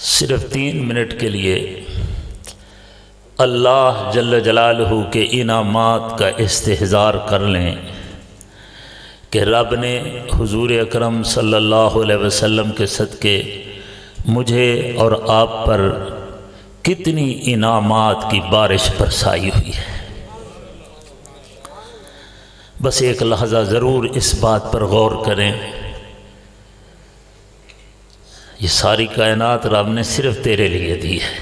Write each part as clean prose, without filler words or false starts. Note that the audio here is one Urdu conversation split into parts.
صرف 3 منٹ کے لیے اللہ جل جلالہ کے انعامات کا استحضار کر لیں کہ رب نے حضور اکرم صلی اللہ علیہ وسلم کے صدقے مجھے اور آپ پر کتنی انعامات کی بارش برسائی ہوئی ہے۔ بس ایک لحظہ ضرور اس بات پر غور کریں، یہ ساری کائنات رب نے صرف تیرے لیے دی ہے۔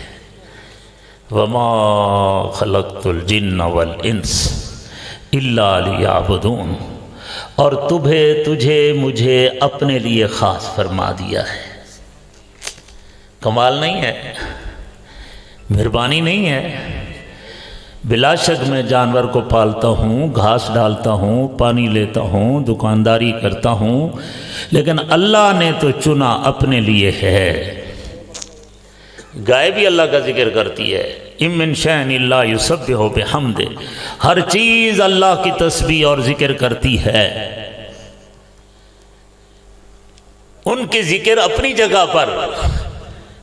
وَمَا خَلَقْتُ الْجِنَّ وَالْإِنسَ إِلَّا لِيَعْبُدُونَ، اور تجھے مجھے اپنے لیے خاص فرما دیا ہے۔ کمال نہیں ہے؟ مہربانی نہیں ہے؟ بلا شک میں جانور کو پالتا ہوں، گھاس ڈالتا ہوں، پانی لیتا ہوں، دکانداری کرتا ہوں، لیکن اللہ نے تو چنا اپنے لیے ہے۔ گائے بھی اللہ کا ذکر کرتی ہے، اِن مِّن شَيْءٍ إِلَّا يُسَبِّحُ بِحَمْدِهِ، ہر چیز اللہ کی تسبیح اور ذکر کرتی ہے۔ ان کے ذکر اپنی جگہ پر،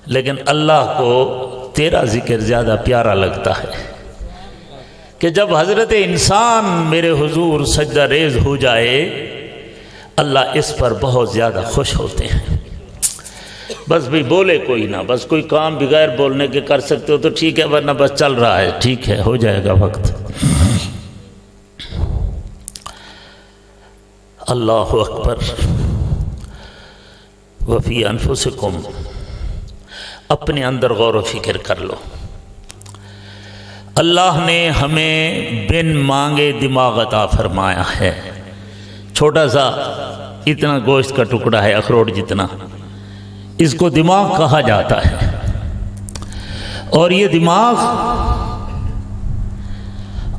لیکن اللہ کو تیرا ذکر زیادہ پیارا لگتا ہے کہ جب حضرت انسان میرے حضور سجدہ ریز ہو جائے، اللہ اس پر بہت زیادہ خوش ہوتے ہیں۔ بس بھی بولے کوئی نہ، بس کوئی کام بغیر بولنے کے کر سکتے ہو تو ٹھیک ہے، ورنہ بس چل رہا ہے، ٹھیک ہے، ہو جائے گا وقت۔ اللہ اکبر۔ وفی انفسکم، اپنے اندر غور و فکر کر لو۔ اللہ نے ہمیں بن مانگے دماغ عطا فرمایا ہے۔ چھوٹا سا اتنا گوشت کا ٹکڑا ہے، اخروٹ جتنا، اس کو دماغ کہا جاتا ہے۔ اور یہ دماغ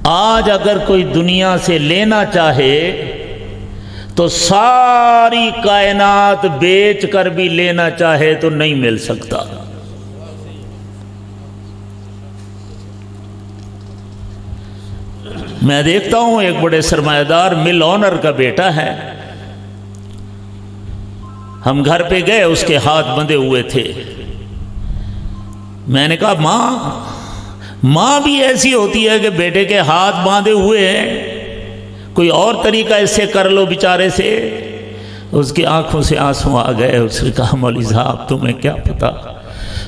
آج اگر کوئی دنیا سے لینا چاہے تو ساری کائنات بیچ کر بھی لینا چاہے تو نہیں مل سکتا۔ میں دیکھتا ہوں ایک بڑے سرمایہ دار مل اونر کا بیٹا ہے، ہم گھر پہ گئے، اس کے ہاتھ بندھے ہوئے تھے۔ میں نے کہا ماں بھی ایسی ہوتی ہے کہ بیٹے کے ہاتھ باندھے ہوئے ہیں، کوئی اور طریقہ اس سے کر لو بیچارے سے۔ اس کی آنکھوں سے آنسو آ گئے۔ اس نے کہا مولوی صاحب تمہیں کیا پتا،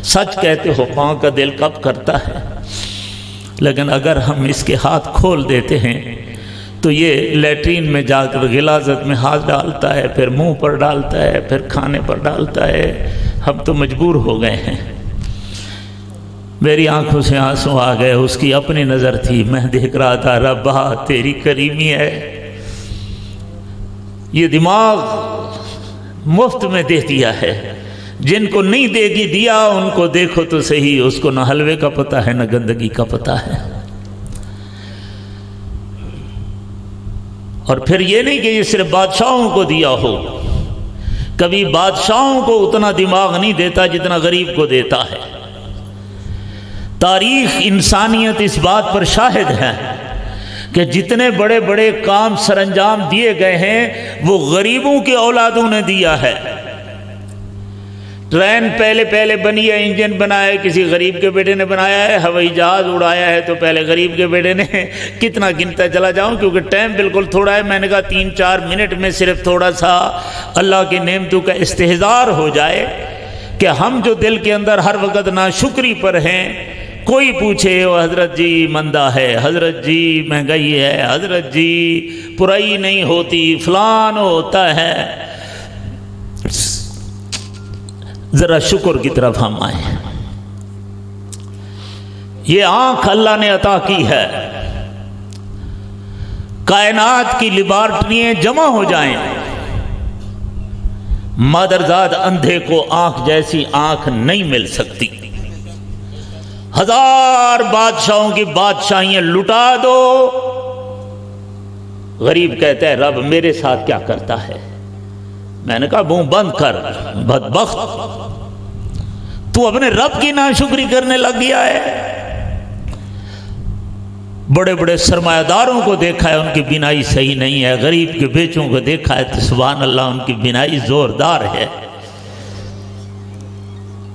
سچ کہتے ہو، ماں کا دل کب کرتا ہے، لیکن اگر ہم اس کے ہاتھ کھول دیتے ہیں تو یہ لیٹرین میں جا کر غلاظت میں ہاتھ ڈالتا ہے، پھر منہ پر ڈالتا ہے، پھر کھانے پر ڈالتا ہے۔ ہم تو مجبور ہو گئے ہیں۔ میری آنکھوں سے آنسو آ گئے۔ اس کی اپنی نظر تھی، میں دیکھ رہا تھا ربا تیری کریمی ہے، یہ دماغ مفت میں دے دیا ہے۔ جن کو نہیں دے گی دیا ان کو دیکھو تو صحیح، اس کو نہ حلوے کا پتہ ہے نہ گندگی کا پتہ ہے۔ اور پھر یہ نہیں کہ یہ صرف بادشاہوں کو دیا ہو، کبھی بادشاہوں کو اتنا دماغ نہیں دیتا جتنا غریب کو دیتا ہے۔ تاریخ انسانیت اس بات پر شاہد ہے کہ جتنے بڑے بڑے کام سر انجام دیے گئے ہیں وہ غریبوں کی اولادوں نے دیا ہے۔ ٹرین پہلے بنی ہے، انجن بنایا ہے کسی غریب کے بیٹے نے بنایا ہے، ہوائی جہاز اڑایا ہے تو پہلے غریب کے بیٹے نے۔ کتنا گنتا چلا جاؤں کیونکہ ٹائم بالکل تھوڑا ہے، میں نے کہا 3-4 منٹ میں صرف تھوڑا سا اللہ کی نعمتوں کا استحضار ہو جائے کہ ہم جو دل کے اندر ہر وقت ناشکری پر ہیں۔ کوئی پوچھے وہ حضرت جی مندہ ہے، حضرت جی مہنگائی ہے، حضرت جی پرائی نہیں ہوتی، فلان ہوتا ہے، ذرا شکر کی طرف ہم آئیں۔ یہ آنکھ اللہ نے عطا کی ہے، کائنات کی لیبارٹریاں جمع ہو جائیں، مادرزاد اندھے کو آنکھ جیسی آنکھ نہیں مل سکتی۔ 1000 بادشاہوں کی بادشاہیاں لٹا دو، غریب کہتا ہے رب میرے ساتھ کیا کرتا ہے۔ میں نے کہا منہ بند کر بدبخت، تو اپنے رب کی ناشکری کرنے لگ گیا ہے۔ بڑے بڑے سرمایہ داروں کو دیکھا ہے ان کی بینائی صحیح نہیں ہے، غریب کے بیچوں کو دیکھا ہے تو سبحان اللہ ان کی بینائی زوردار ہے۔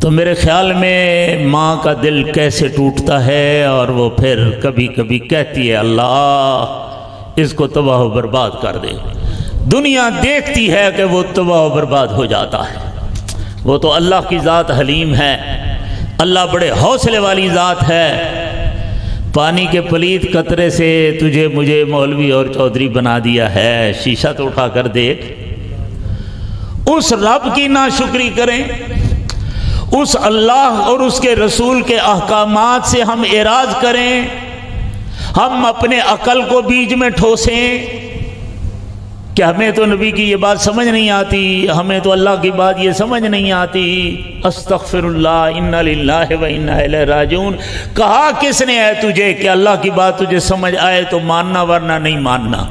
تو میرے خیال میں ماں کا دل کیسے ٹوٹتا ہے، اور وہ پھر کبھی کبھی کہتی ہے اللہ اس کو تباہ و برباد کر دے۔ دنیا دیکھتی ہے کہ وہ تباہ و برباد ہو جاتا ہے۔ وہ تو اللہ کی ذات حلیم ہے، اللہ بڑے حوصلے والی ذات ہے۔ پانی کے پلیت قطرے سے تجھے مجھے مولوی اور چودھری بنا دیا ہے، شیشہ تو اٹھا کر دیکھ۔ اس رب کی ناشکری کریں، اس اللہ اور اس کے رسول کے احکامات سے ہم اعراض کریں، ہم اپنے عقل کو بیچ میں ٹھوسیں کہ ہمیں تو نبی کی یہ بات سمجھ نہیں آتی، ہمیں تو اللہ کی بات یہ سمجھ نہیں آتی۔ استغفر اللہ، انا للہ و انا الیہ راجعون۔ کہا کس نے ہے تجھے کہ اللہ کی بات تجھے سمجھ آئے تو ماننا ورنہ نہیں ماننا؟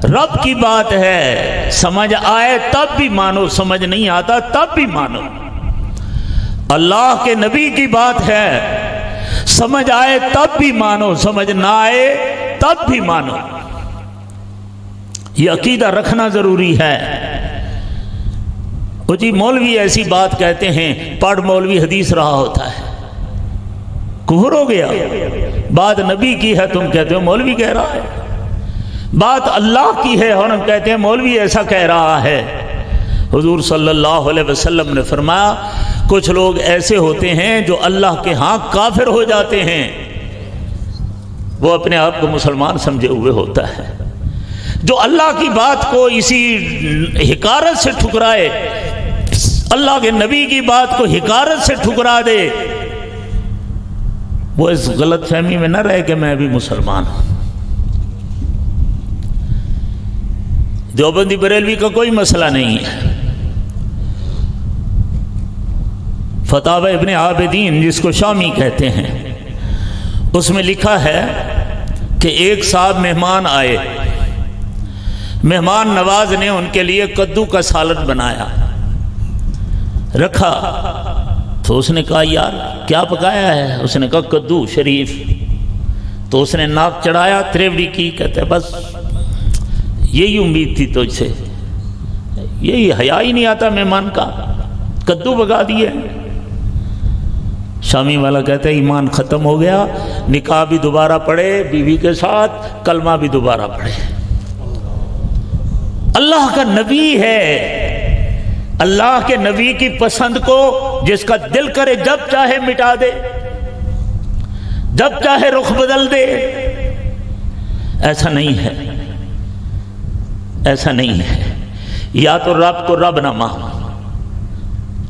رب کی بات ہے، سمجھ آئے تب بھی مانو، سمجھ نہیں آتا تب بھی مانو۔ اللہ کے نبی کی بات ہے، سمجھ آئے تب بھی مانو، سمجھ نہ آئے تب بھی مانو۔ یہ عقیدہ رکھنا ضروری ہے۔ وہ جی مولوی ایسی بات کہتے ہیں، پڑھ مولوی حدیث رہا ہوتا ہے، کفر ہو گیا۔ بات نبی کی ہے، تم کہتے ہو مولوی کہہ رہا ہے۔ بات اللہ کی ہے اور ہم کہتے ہیں مولوی ایسا کہہ رہا ہے۔ حضور صلی اللہ علیہ وسلم نے فرمایا کچھ لوگ ایسے ہوتے ہیں جو اللہ کے ہاں کافر ہو جاتے ہیں، وہ اپنے آپ کو مسلمان سمجھے ہوئے ہوتا ہے۔ جو اللہ کی بات کو اسی حقارت سے ٹھکرائے، اللہ کے نبی کی بات کو حقارت سے ٹھکرا دے، وہ اس غلط فہمی میں نہ رہے کہ میں بھی مسلمان ہوں۔ دیوبندی بریلوی کا کوئی مسئلہ نہیں ہے۔ فتاوی ابن عابدین جس کو شامی کہتے ہیں، اس میں لکھا ہے کہ ایک صاحب مہمان آئے، مہمان نواز نے ان کے لیے کدو کا سالن بنایا، رکھا تو اس نے کہا یار کیا پکایا ہے؟ اس نے کہا کدو شریف۔ تو اس نے ناک چڑھایا، تریوڑی کی، کہتے بس یہی امید تھی تجھ سے، یہی حیا ہی نہیں آتا مہمان کا، کدو پکا دیے۔ شامی والا کہتا ہے ایمان ختم ہو گیا، نکاح بھی دوبارہ پڑھے بیوی کے ساتھ، کلمہ بھی دوبارہ پڑھے۔ اللہ کا نبی ہے، اللہ کے نبی کی پسند کو جس کا دل کرے جب چاہے مٹا دے، جب چاہے رخ بدل دے۔ ایسا نہیں ہے، ایسا نہیں ہے۔ یا تو رب کو رب نہ مان،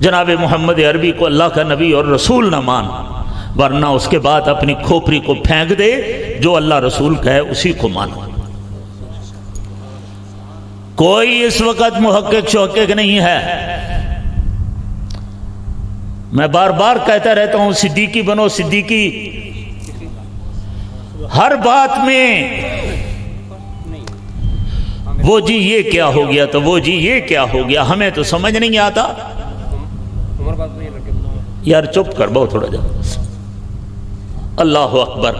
جناب محمد عربی کو اللہ کا نبی اور رسول نہ مان، ورنہ اس کے بعد اپنی کھوپڑی کو پھینک دے، جو اللہ رسول کہے اسی کو مانو۔ کوئی اس وقت محقق شوقق نہیں ہے۔ میں بار بار کہتا رہتا ہوں صدیقی بنو، صدیقی۔ ہر بات میں وہ جی یہ کیا ہو گیا تو وہ جی یہ کیا ہو گیا، ہمیں تو سمجھ نہیں آتا۔ یار چپ کر بہت تھوڑا جا۔ اللہ اکبر۔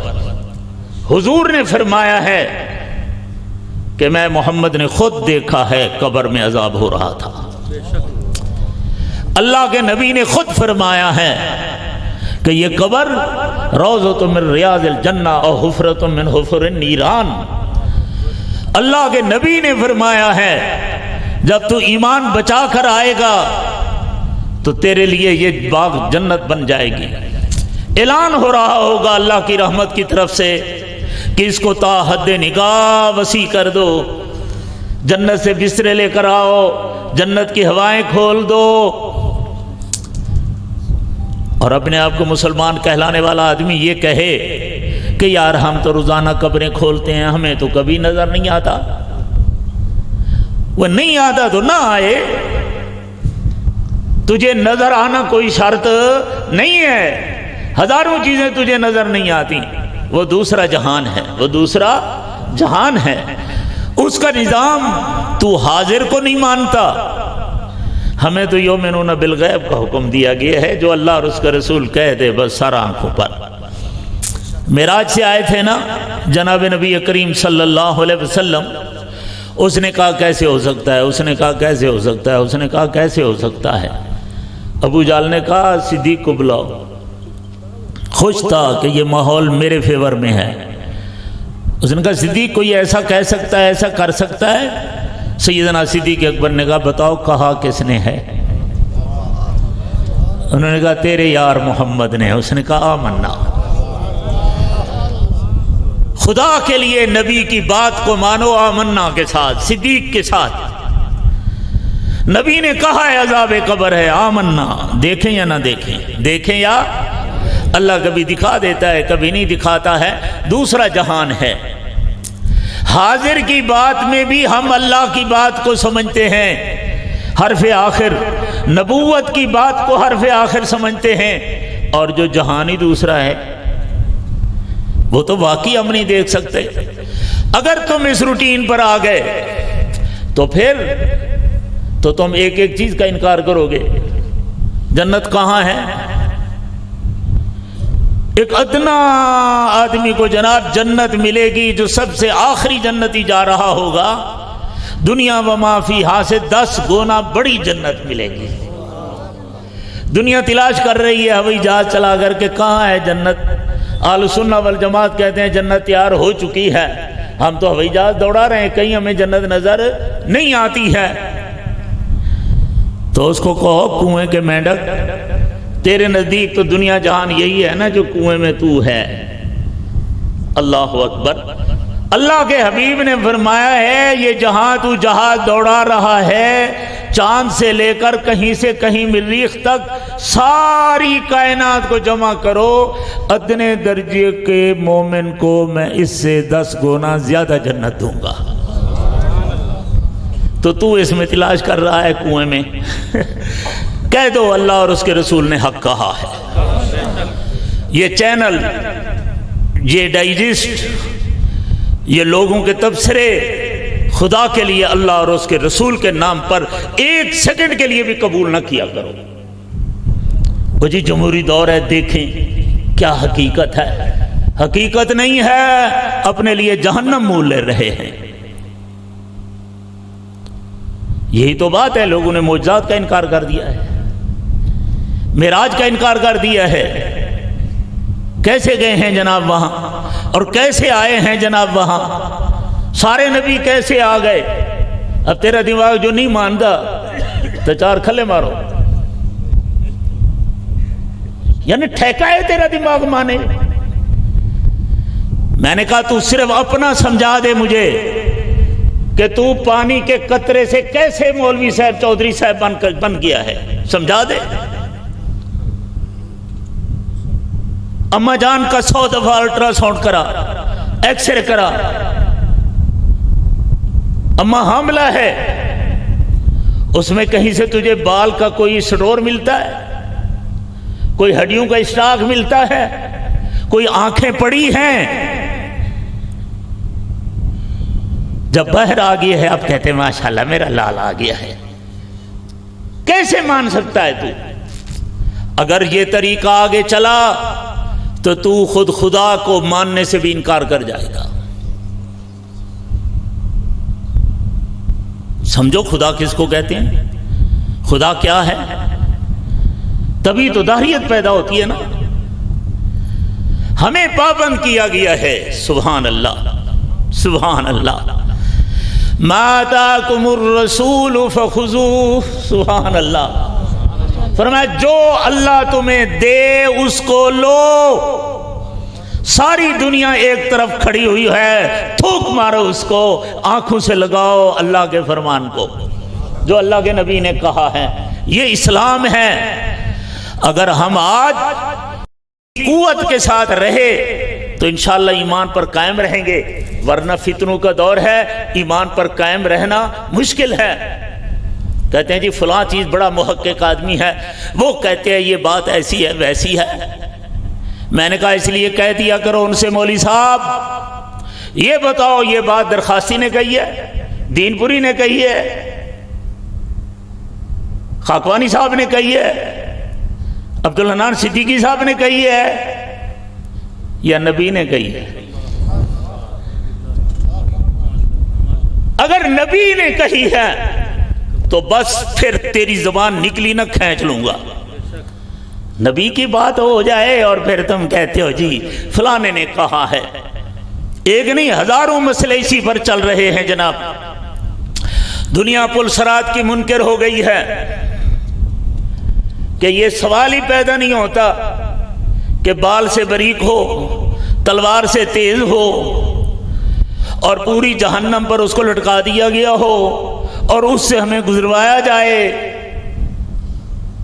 حضور نے فرمایا ہے کہ میں محمد نے خود دیکھا ہے قبر میں عذاب ہو رہا تھا۔ اللہ کے نبی نے خود فرمایا ہے کہ یہ قبر روضۃ من ریاض الجنہ اور حفرۃ من حفر النیران۔ اللہ کے نبی نے فرمایا ہے جب تو ایمان بچا کر آئے گا تو تیرے لیے یہ باغ جنت بن جائے گی۔ اعلان ہو رہا ہوگا اللہ کی رحمت کی طرف سے کہ اس کو تا حد نگاہ وسیع کر دو، جنت سے بسترے لے کر آؤ، جنت کی ہوائیں کھول دو۔ اور اپنے آپ کو مسلمان کہلانے والا آدمی یہ کہے کہ یار ہم تو روزانہ قبریں کھولتے ہیں، ہمیں تو کبھی نظر نہیں آتا۔ وہ نہیں آتا تو نہ آئے، تجھے نظر آنا کوئی شرط نہیں ہے۔ ہزاروں چیزیں تجھے نظر نہیں آتی، وہ دوسرا جہان ہے، وہ دوسرا جہان ہے، اس کا نظام تو حاضر کو نہیں مانتا۔ ہمیں تو یؤمنون بالغیب کا حکم دیا گیا ہے، جو اللہ اور اس کا رسول کہہ دے بس سر آنکھوں پر۔ معراج سے آئے تھے نا جناب نبی کریم صلی اللہ علیہ وسلم، اس نے کہا کیسے ہو سکتا ہے، اس نے کہا کیسے ہو سکتا ہے، اس نے کہا کیسے ہو سکتا ہے۔ ابو جہل نے کہا صدیق کو بلاؤ۔ خوش تھا کہ یہ ماحول میرے فیور میں ہے۔ اس نے کہا صدیق کوئی ایسا کہہ سکتا ہے، ایسا کر سکتا ہے؟ سیدنا صدیق اکبر نے کہا بتاؤ کہا کس نے ہے؟ انہوں نے کہا تیرے یار محمد نے۔ اس نے کہا آمنا۔ خدا کے لیے نبی کی بات کو مانو آمنا کے ساتھ، صدیق کے ساتھ۔ نبی نے کہا ہے عذاب قبر ہے، آمنا، دیکھیں یا نہ دیکھیں، دیکھیں یا اللہ کبھی دکھا دیتا ہے کبھی نہیں دکھاتا ہے، دوسرا جہان ہے۔ حاضر کی بات میں بھی ہم اللہ کی بات کو سمجھتے ہیں حرف آخر، نبوت کی بات کو حرف آخر سمجھتے ہیں، اور جو جہانی دوسرا ہے وہ تو واقعی ہم نہیں دیکھ سکتے۔ اگر تم اس روٹین پر آ گئے تو پھر تو تم ایک ایک چیز کا انکار کرو گے۔ جنت کہاں ہے؟ ایک ادنا آدمی کو جناب جنت ملے گی جو سب سے آخری جنتی جا رہا ہوگا، دنیا و ما فیہا سے 10 گنا بڑی جنت ملے گی۔ دنیا تلاش کر رہی ہے ہوائی جہاز چلا کر کے کہاں ہے جنت۔ اہل سنہ والجماعت کہتے ہیں جنت تیار ہو چکی ہے، ہم تو ہوائی جہاز دوڑا رہے ہیں، کہیں ہمیں جنت نظر نہیں آتی ہے۔ تو اس کو کہو کنویں کے مینڈک، تیرے نزدیک تو دنیا جہان یہی ہے نا جو کنویں میں تو ہے۔ اللہ اکبر۔ اللہ کے حبیب نے فرمایا ہے یہ جہاں تو جہاز دوڑا رہا ہے، چاند سے لے کر کہیں سے کہیں مریخ تک ساری کائنات کو جمع کرو، ادنے درجے کے مومن کو میں اس سے 10 گنا زیادہ جنت دوں گا۔ تو اس میں تلاش کر رہا ہے کنویں میں۔ کہہ دو اللہ اور اس کے رسول نے حق کہا ہے۔ یہ چینل، یہ ڈائجسٹ، یہ لوگوں کے تبصرے خدا کے لیے اللہ اور اس کے رسول کے نام پر ایک سیکنڈ کے لیے بھی قبول نہ کیا کرو۔ وہ جی جمہوری دور ہے، دیکھیں کیا حقیقت ہے۔ حقیقت نہیں ہے، اپنے لیے جہنم مول لے رہے ہیں۔ یہی تو بات ہے، لوگوں نے معجزات کا انکار کر دیا ہے، معراج کا انکار کر دیا ہے۔ کیسے گئے ہیں جناب وہاں، اور کیسے آئے ہیں جناب وہاں، سارے نبی کیسے آ گئے۔ اب تیرا دماغ جو نہیں مانتا تو 4 کھلے مارو، یعنی ٹھیکا ہے تیرا دماغ مانے۔ میں نے کہا تو صرف اپنا سمجھا دے مجھے کہ تو پانی کے قطرے سے کیسے مولوی صاحب چودھری صاحب بن گیا ہے، سمجھا دے۔ اما جان کا 100 دفعہ الٹرا ساؤنڈ کرا، ایکس رے کرا، اما حاملہ ہے، اس میں کہیں سے تجھے بال کا کوئی سٹور ملتا ہے، کوئی ہڈیوں کا اسٹاک ملتا ہے، کوئی آنکھیں پڑی ہیں؟ جب باہر آ گیا ہے اب کہتے ہیں ماشاءاللہ میرا لال آ گیا ہے۔ کیسے مان سکتا ہے تو؟ اگر یہ طریقہ آگے چلا تو خود خدا کو ماننے سے بھی انکار کر جائے گا۔ سمجھو خدا کس کو کہتے ہیں، خدا کیا ہے، تبھی تو داہریت پیدا ہوتی ہے نا۔ ہمیں پابند کیا گیا ہے، سبحان اللہ سبحان اللہ۔ ما آتاکم الرسول فخذوہ، سبحان اللہ۔ فرمایا جو اللہ تمہیں دے اس کو لو۔ ساری دنیا ایک طرف کھڑی ہوئی ہے، تھوک مارو اس کو، آنکھوں سے لگاؤ اللہ کے فرمان کو جو اللہ کے نبی نے کہا ہے۔ یہ اسلام ہے۔ اگر ہم آج قوت کے ساتھ رہے تو انشاءاللہ ایمان پر قائم رہیں گے، ورنہ فتنوں کا دور ہے، ایمان پر قائم رہنا مشکل ہے۔ کہتے ہیں جی فلاں چیز بڑا محقق آدمی ہے، وہ کہتے ہیں یہ بات ایسی ہے ویسی ہے۔ میں نے کہا اس لیے کہہ دیا کرو ان سے مولوی صاحب یہ بتاؤ یہ بات درخواستی نے کہی ہے، دین پوری نے کہی ہے، خاکوانی صاحب نے کہی ہے، عبدالحنان صدیقی صاحب نے کہی ہے، یا نبی نے کہی ہے؟ اگر نبی نے کہی ہے تو بس پھر تیری زبان نکلی نہ کھینچ لوں گا. نبی کی بات ہو جائے اور پھر تم کہتے ہو جی فلاں نے کہا ہے. ایک نہیں ہزاروں مسئلے اسی پر چل رہے ہیں جناب. دنیا پل صراط کی منکر ہو گئی ہے کہ یہ سوال ہی پیدا نہیں ہوتا کہ بال سے باریک ہو، تلوار سے تیز ہو اور پوری جہنم پر اس کو لٹکا دیا گیا ہو اور اس سے ہمیں گزروایا جائے.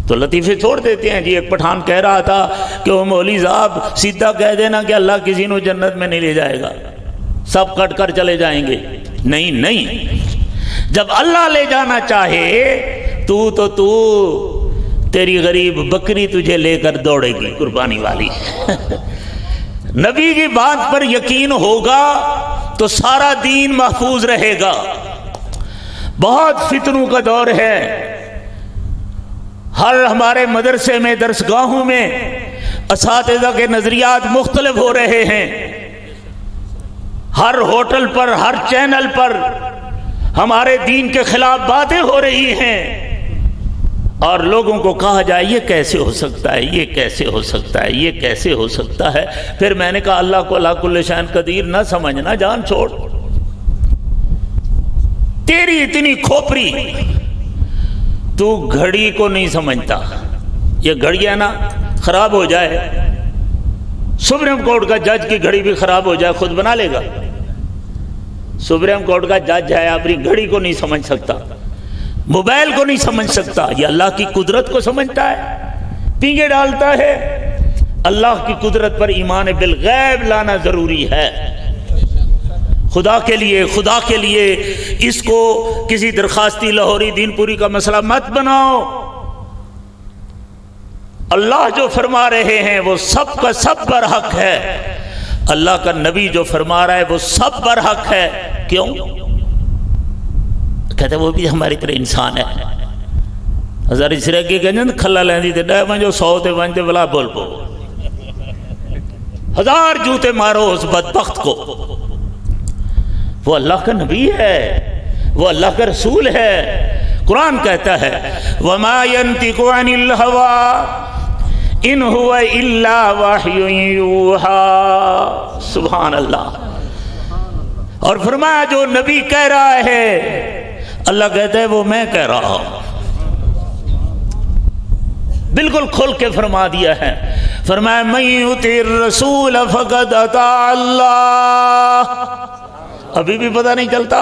تو لطیفے چھوڑ دیتے ہیں. جی ایک پٹھان کہہ رہا تھا کہ وہ مولوی صاحب سیدھا کہہ دینا کہ اللہ کسی کو جنت میں نہیں لے جائے گا، سب کٹ کر چلے جائیں گے. نہیں نہیں، جب اللہ لے جانا چاہے تو تیری غریب بکری تجھے لے کر دوڑے گی قربانی والی. نبی کی بات پر یقین ہوگا تو سارا دین محفوظ رہے گا. بہت فتنوں کا دور ہے. ہر ہمارے مدرسے میں، درسگاہوں میں اساتذہ کے نظریات مختلف ہو رہے ہیں. ہر ہوٹل پر، ہر چینل پر ہمارے دین کے خلاف باتیں ہو رہی ہیں اور لوگوں کو کہا جائے یہ کیسے ہو سکتا ہے، یہ کیسے ہو سکتا ہے، یہ کیسے ہو سکتا ہے. پھر میں نے کہا اللہ کو علی کل شیء قدیر نہ سمجھنا، جان چھوڑ. تیری اتنی کھوپری، تو گھڑی کو نہیں سمجھتا. یہ گھڑی ہے نا، خراب ہو جائے، سپریم کورٹ کا جج کی گھڑی بھی خراب ہو جائے خود بنا لے گا. سپریم کورٹ کا جج ہے، اپنی گھڑی کو نہیں سمجھ سکتا، موبائل کو نہیں سمجھ سکتا. یہ اللہ کی قدرت کو سمجھتا ہے، پینگے ڈالتا ہے. اللہ کی قدرت پر ایمان بالغیب لانا ضروری ہے. خدا کے لیے اس کو کسی درخواستی لاہوری دین پوری کا مسئلہ مت بناؤ. اللہ جو فرما رہے ہیں وہ سب کا سب برحق ہے. اللہ کا نبی جو فرما رہا ہے وہ سب برحق ہے. کیوں؟ کہتے وہ بھی ہماری طرح انسان ہے. ہزار اسرے کی گنجن کھلا لیندی تے ڈے ونجو 100 تے ونجتے بلا بول پو. ہزار جوتے مارو اس بدبخت کو. وہ اللہ کا نبی ہے، وہ اللہ کا رسول ہے. قرآن کہتا ہے وَمَا يَنْتِقُ عَنِ الْهَوَىٰ إِنْ هُوَ إِلَّا وَحْيٌ يُوحَىٰ. سبحان اللہ. اور فرمایا جو نبی کہہ رہا ہے اللہ کہتا ہے وہ میں کہہ رہا ہوں. بالکل کھل کے فرما دیا ہے. فرمایا مَن يُطِعِ الرَّسُولَ فَقَدْ أَطَاعَ اللَّهَ. ابھی بھی پتہ نہیں چلتا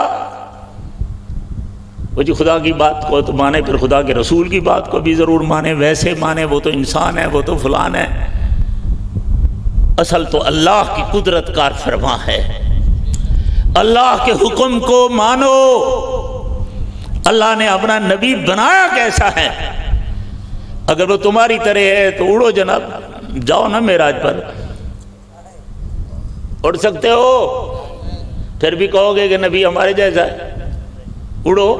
وہ جی خدا کی بات کو تو مانے، پھر خدا کے رسول کی بات کو بھی ضرور مانے. ویسے مانے وہ تو انسان ہے، وہ تو فلان ہے. اصل تو اللہ کی قدرت کار فرما ہے. اللہ کے حکم کو مانو. اللہ نے اپنا نبی بنایا کیسا ہے. اگر وہ تمہاری طرح ہے تو اڑو جناب، جاؤ نا معراج پر. اڑ سکتے ہو، پھر بھی کہو گے کہ نبی ہمارے جیسا ہے. اڑو.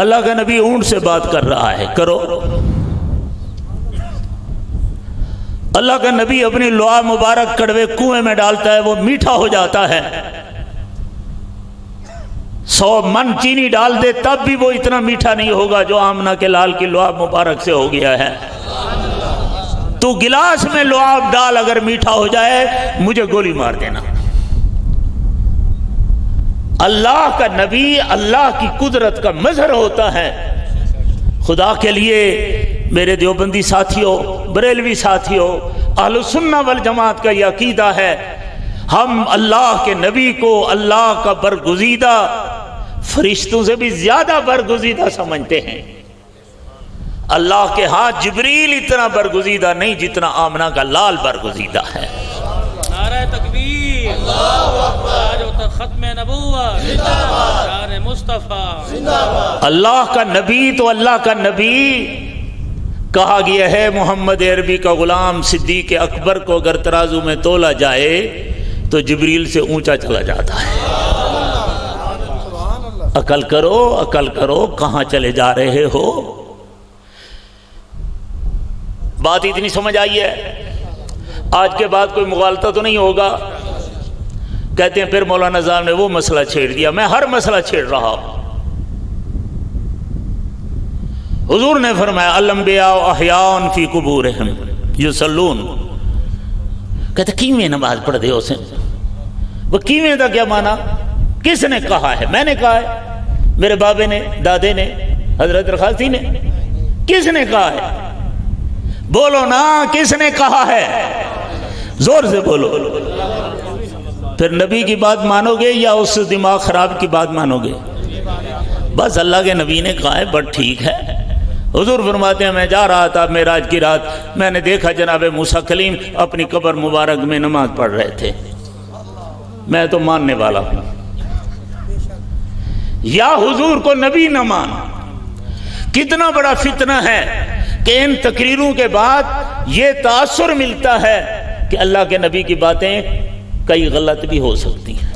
اللہ کا نبی اونٹ سے بات کر رہا ہے، کرو. اللہ کا نبی اپنی لعا مبارک کڑوے کنویں میں ڈالتا ہے، وہ میٹھا ہو جاتا ہے. 100 من چینی ڈال دے تب بھی وہ اتنا میٹھا نہیں ہوگا جو آمنہ کے لال کی لعا مبارک سے ہو گیا ہے. تو گلاس میں لعاب ڈال، اگر میٹھا ہو جائے مجھے گولی مار دینا. اللہ کا نبی اللہ کی قدرت کا مظہر ہوتا ہے. خدا کے لیے میرے دیوبندی ساتھیوں، بریلوی ساتھیوں، اہل السنہ والجماعت کا یہ عقیدہ ہے ہم اللہ کے نبی کو اللہ کا برگزیدہ، فرشتوں سے بھی زیادہ برگزیدہ سمجھتے ہیں. اللہ کے ہاتھ جبریل اتنا برگزیدہ نہیں جتنا آمنہ کا لال برگزیدہ ہے. نعرہ تکبیر، اللہ اکبر، ختم نبوت، زندہ باد، شان مصطفیٰ، زندہ باد. اللہ کا نبی تو اللہ کا نبی کہا گیا ہے. محمد عربی کا غلام صدیق اکبر کو اگر ترازو میں تولا جائے تو جبریل سے اونچا چلا جاتا ہے. عقل کرو، عقل کرو، کہاں چلے جا رہے ہو. بات اتنی سمجھ آئی ہے. آج کے بعد کوئی مغالطہ تو نہیں ہوگا. کہتے ہیں پھر مولانا صاحب نے وہ مسئلہ چھیڑ دیا. میں ہر مسئلہ چھیڑ رہا ہوں. حضور نے فرمایا الانبیاء احیاء فی قبورہم یصلون. کہتے کیویں نماز پڑھ دے اسے؟ وہ کیویں دا کیا مانا؟ کس نے کہا ہے؟ میں نے کہا ہے؟ میرے بابے نے، دادے نے، حضرت رخاصی نے؟ کس نے کہا ہے؟ بولو نا، کس نے کہا ہے؟ زور سے بولو. پھر نبی کی بات مانو گے یا اس دماغ خراب کی بات مانو گے؟ بس اللہ کے نبی نے کہا ہے بس ٹھیک ہے. حضور فرماتے ہیں میں جا رہا تھا معراج کی رات، میں نے دیکھا جناب موسیٰ کلیم اپنی قبر مبارک میں نماز پڑھ رہے تھے. میں تو ماننے والا ہوں. یا حضور کو نبی نہ مان. کتنا بڑا فتنہ ہے کہ ان تقریروں کے بعد یہ تاثر ملتا ہے کہ اللہ کے نبی کی باتیں کئی غلط بھی ہو سکتی ہیں،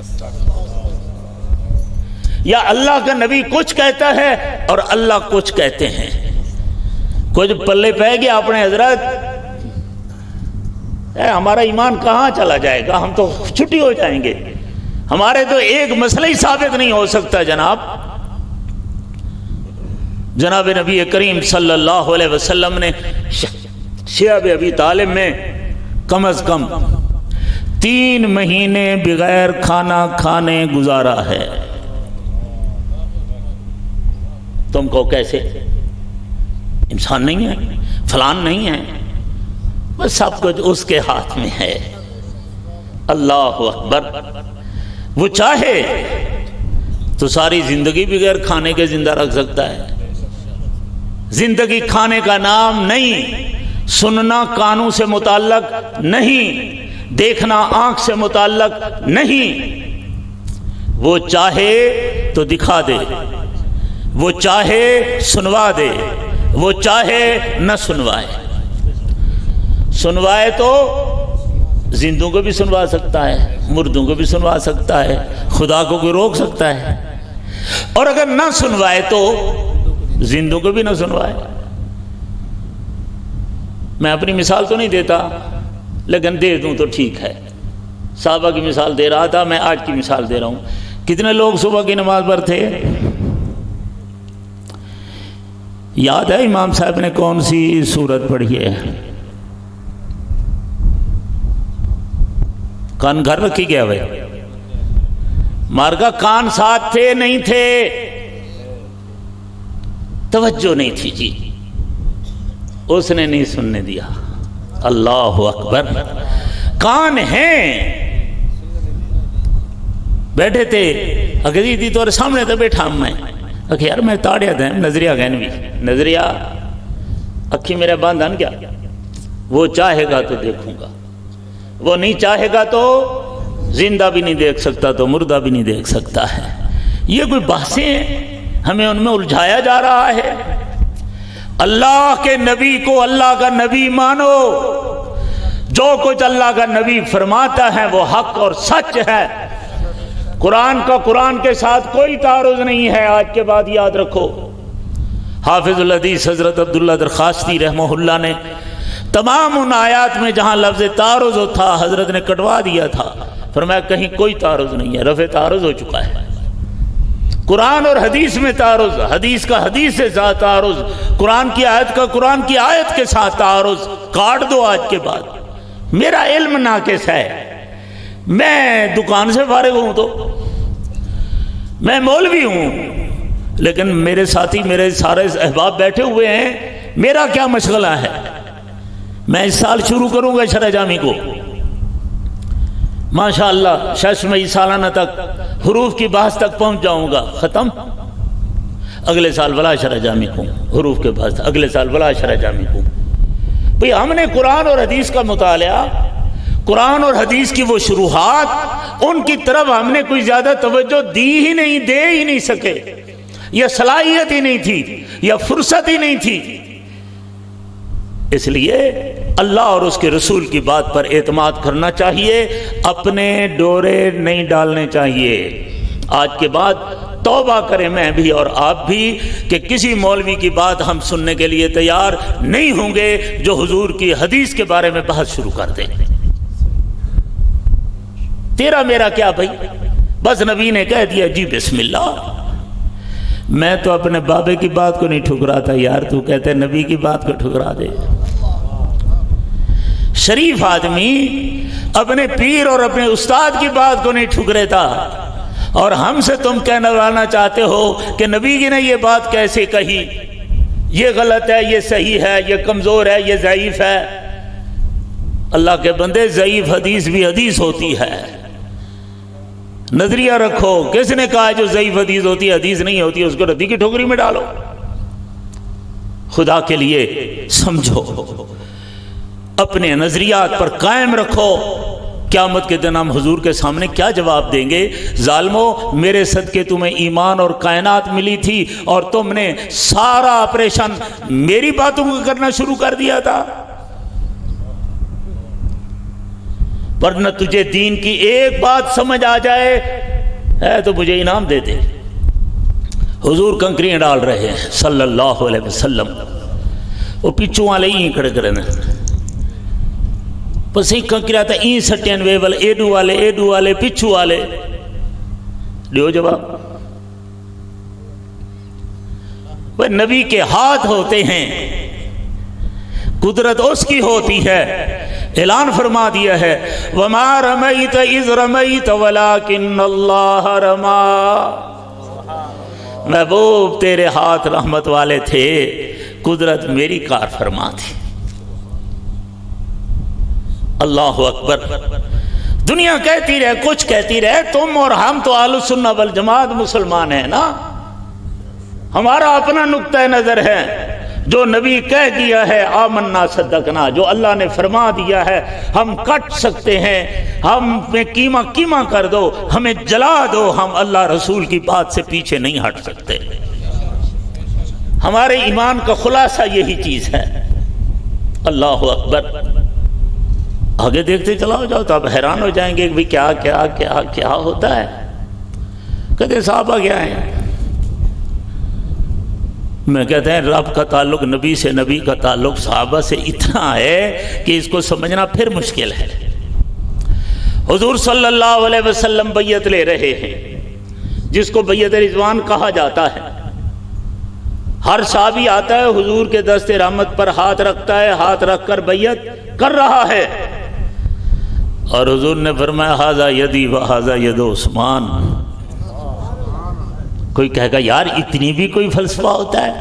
یا اللہ کا نبی کچھ کہتا ہے اور اللہ کچھ کہتے ہیں. کچھ پلے پہ گیا اپنے حضرت، ہمارا ایمان کہاں چلا جائے گا؟ ہم تو چھٹی ہو جائیں گے. ہمارے تو ایک مسئلہ ہی ثابت نہیں ہو سکتا جناب نبی کریم صلی اللہ علیہ وسلم نے شیعہ ابی طالب میں کم از کم 3 مہینے بغیر کھانا کھانے گزارا ہے. تم کو کیسے؟ انسان نہیں ہے، فلان نہیں ہے، بس سب کچھ اس کے ہاتھ میں ہے. اللہ اکبر. وہ چاہے تو ساری زندگی بغیر کھانے کے زندہ رکھ سکتا ہے. زندگی کھانے کا نام نہیں، سننا کانوں سے متعلق نہیں، دیکھنا آنکھ سے متعلق نہیں. وہ چاہے تو دکھا دے، وہ چاہے سنوا دے، وہ چاہے نہ سنوائے. سنوائے تو زندوں کو بھی سنوا سکتا ہے، مردوں کو بھی سنوا سکتا ہے، خدا کو کوئی روک سکتا ہے. اور اگر نہ سنوائے تو زندوں کو بھی نہ سنوائے. میں اپنی مثال تو نہیں دیتا لیکن دے دوں تو ٹھیک ہے. صحابہ کی مثال دے رہا تھا، میں آج کی مثال دے رہا ہوں. کتنے لوگ صبح کی نماز پر تھے؟ یاد ہے امام صاحب نے کون سی سورت پڑھی ہے؟ کان گھر رکھی گیا بھائی؟ مارگا کان ساتھ تھے نہیں تھے؟ توجہ نہیں تھی جی، اس نے نہیں سننے دیا. اللہ اکبر. کان ہیں، بیٹھے تھے اگری تھی تو سامنے تو بیٹھا میں کہ یار میں تاڑیا تھا نظریہ گہن بھی نظریہ اکھی میرے باندھن کیا. وہ چاہے گا تو دیکھوں گا، وہ نہیں چاہے گا تو زندہ بھی نہیں دیکھ سکتا تو مردہ بھی نہیں دیکھ سکتا ہے. یہ کوئی بحثیں ہیں، ہمیں ان میں الجھایا جا رہا ہے. اللہ کے نبی کو اللہ کا نبی مانو. جو کچھ اللہ کا نبی فرماتا ہے وہ حق اور سچ ہے. قرآن کا قرآن کے ساتھ کوئی تعارض نہیں ہے. آج کے بعد یاد رکھو، حافظ الحدیث حضرت عبداللہ درخواستی رحمہ اللہ نے تمام ان آیات میں جہاں لفظ تعارض تھا حضرت نے کٹوا دیا تھا. فرمایا کہیں کوئی تعارض نہیں ہے، رفع تعارض ہو چکا ہے. قرآن اور حدیث میں تعارض، حدیث کا حدیث سے ساتھ تعارض، قرآن کی آیت کا قرآن کی آیت کے ساتھ تعارض کاٹ دو. آج کے بعد میرا علم ناقص ہے، میں دکان سے فارغ ہوں تو میں مولوی ہوں، لیکن میرے ساتھی میرے سارے احباب بیٹھے ہوئے ہیں، میرا کیا مشغلہ ہے؟ میں اس سال شروع کروں گا شرح جامی کو ماشاءاللہ 6 مئی سالانہ تک حروف کی بحث تک پہنچ جاؤں گا. ختم. اگلے سال ولا شرح جامی کو حروف کے بحث، اگلے سال ولا شرح جامی کو. بھئی ہم نے قرآن اور حدیث کا مطالعہ، قرآن اور حدیث کی وہ شروحات، ان کی طرف ہم نے کوئی زیادہ توجہ دی ہی نہیں، دے ہی نہیں سکے، یا صلاحیت ہی نہیں تھی، یا فرصت ہی نہیں تھی. اس لیے اللہ اور اس کے رسول کی بات پر اعتماد کرنا چاہیے، اپنے ڈورے نہیں ڈالنے چاہیے. آج کے بعد توبہ کریں میں بھی اور آپ بھی کہ کسی مولوی کی بات ہم سننے کے لیے تیار نہیں ہوں گے جو حضور کی حدیث کے بارے میں بحث شروع کر دیں. تیرا میرا کیا بھائی؟ بس نبی نے کہہ دیا جی بسم اللہ۔ میں تو اپنے بابے کی بات کو نہیں ٹھکراتا یار، تو کہتے نبی کی بات کو ٹھکرا دے۔ شریف آدمی اپنے پیر اور اپنے استاد کی بات کو نہیں ٹھکراتا، اور ہم سے تم کہنا لانا چاہتے ہو کہ نبی جی نے یہ بات کیسے کہی، یہ غلط ہے، یہ صحیح ہے، یہ کمزور ہے، یہ ضعیف ہے۔ اللہ کے بندے، ضعیف حدیث بھی حدیث ہوتی ہے، نظریہ رکھو۔ کس نے کہا جو ضعیف حدیث ہوتی ہے حدیث نہیں ہوتی؟ اس کو ردی کی ٹھوکری میں ڈالو۔ خدا کے لیے سمجھو، اپنے نظریات پر قائم رکھو۔ قیامت کے دن ہم حضور کے سامنے کیا جواب دیں گے؟ ظالمو، میرے صدقے تمہیں ایمان اور کائنات ملی تھی، اور تم نے سارا آپریشن میری باتوں کو کرنا شروع کر دیا تھا، ورنہ تجھے دین کی ایک بات سمجھ آ جائے ہے تو مجھے انعام دے دے۔ حضور کنکریاں ڈال رہے ہیں صلی اللہ علیہ وسلم، وہ پچھو والے ہی کھڑے کرے نا، بس ہی کنکریاں تھا این سٹین ویول، ایڈو والے پچھو والے دیو جواب۔ وہ نبی کے ہاتھ ہوتے ہیں، قدرت اس کی ہوتی ہے۔ اعلان فرما دیا ہے وَمَا رَمَيْتَ إِذْ رَمَيْتَ وَلَكِنَّ اللَّهَ رَمَا۔ محبوب تیرے ہاتھ رحمت والے تھے، قدرت میری کار فرما تھی۔ اللہ اکبر۔ دنیا کہتی رہے، کچھ کہتی رہے، تم اور ہم تو اہل سنہ والجماعت مسلمان ہیں نا، ہمارا اپنا نقطہ نظر ہے۔ جو نبی کہہ دیا ہے آمنا صدقنا، جو اللہ نے فرما دیا ہے ہم کٹ سکتے ہیں، ہم میں کیما کر دو، ہمیں جلا دو، ہم اللہ رسول کی بات سے پیچھے نہیں ہٹ سکتے۔ ہمارے ایمان کا خلاصہ یہی چیز ہے۔ اللہ اکبر۔ آگے دیکھتے چلا جاؤ تو آپ حیران ہو جائیں گے کہ کیا کیا کیا کیا ہوتا ہے۔ کہتے صحابہ کیا ہیں؟ میں کہتے ہیں رب کا تعلق نبی سے، نبی کا تعلق صحابہ سے اتنا ہے کہ اس کو سمجھنا پھر مشکل ہے۔ حضور صلی اللہ علیہ وسلم بیعت لے رہے ہیں، جس کو بیعت رضوان کہا جاتا ہے۔ ہر صحابی آتا ہے، حضور کے دست رحمت پر ہاتھ رکھتا ہے، ہاتھ رکھ کر بیعت کر رہا ہے، اور حضور نے فرمایا ھذا یدی وھذا ید عثمان۔ کوئی کہے گا یار اتنی بھی کوئی فلسفہ ہوتا ہے؟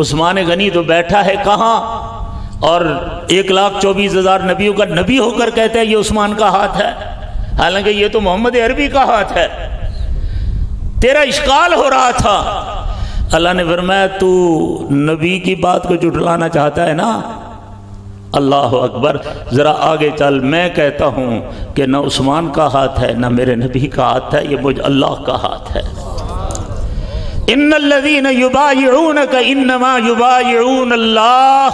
عثمان غنی تو بیٹھا ہے کہاں، اور 1,24,000 نبیوں کا نبی ہو کر کہتا ہے یہ عثمان کا ہاتھ ہے، حالانکہ یہ تو محمد عربی کا ہاتھ ہے۔ تیرا اشکال ہو رہا تھا۔ اللہ نے فرمایا تو نبی کی بات کو جھٹلانا چاہتا ہے نا؟ اللہ اکبر۔ ذرا آگے چل، میں کہتا ہوں کہ نہ عثمان کا ہاتھ ہے نہ میرے نبی کا ہاتھ ہے، یہ مجھ اللہ کا ہاتھ ہے۔ ان الذین یبایعونک انما یبایعون اللہ۔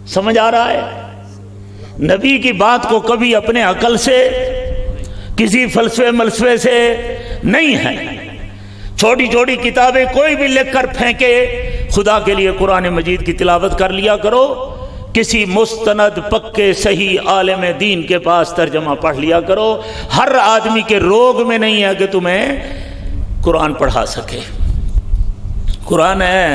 سمجھ آ رہا ہے؟ نبی کی بات کو کبھی اپنے عقل سے، کسی فلسفے ملسفے سے نہیں ہے۔ چھوٹی چھوٹی کتابیں کوئی بھی لکھ کر پھینکے، خدا کے لیے قرآن مجید کی تلاوت کر لیا کرو، کسی مستند پکے صحیح عالم دین کے پاس ترجمہ پڑھ لیا کرو۔ ہر آدمی کے روگ میں نہیں ہے کہ تمہیں قرآن پڑھا سکے۔ قرآن ہے،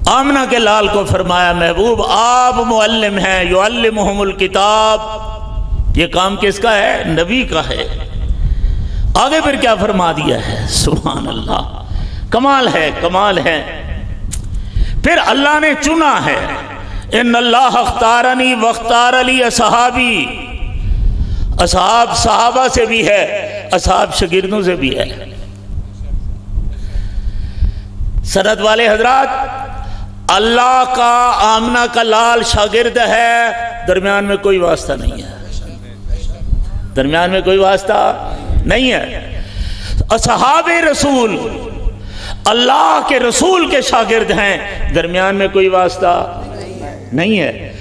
آمنہ کے لال کو فرمایا محبوب آپ معلم ہیں، یعلمہم الکتاب۔ یہ کام کس کا ہے؟ نبی کا ہے۔ آگے پھر کیا فرما دیا ہے؟ سبحان اللہ، کمال ہے، کمال ہے۔ پھر اللہ نے چنا ہے، ان اللہ اختارنی واختار لی اصحابی۔ اصحاب صحابہ سے بھی ہے، اصحاب شاگردوں سے بھی ہے۔ سند والے حضرات، اللہ کا آمنہ کا لال شاگرد ہے، درمیان میں کوئی واسطہ نہیں ہے، درمیان میں کوئی واسطہ نہیں ہے۔ اصحاب رسول اللہ کے رسول کے شاگرد ہیں، درمیان میں کوئی واسطہ نہیں ہے۔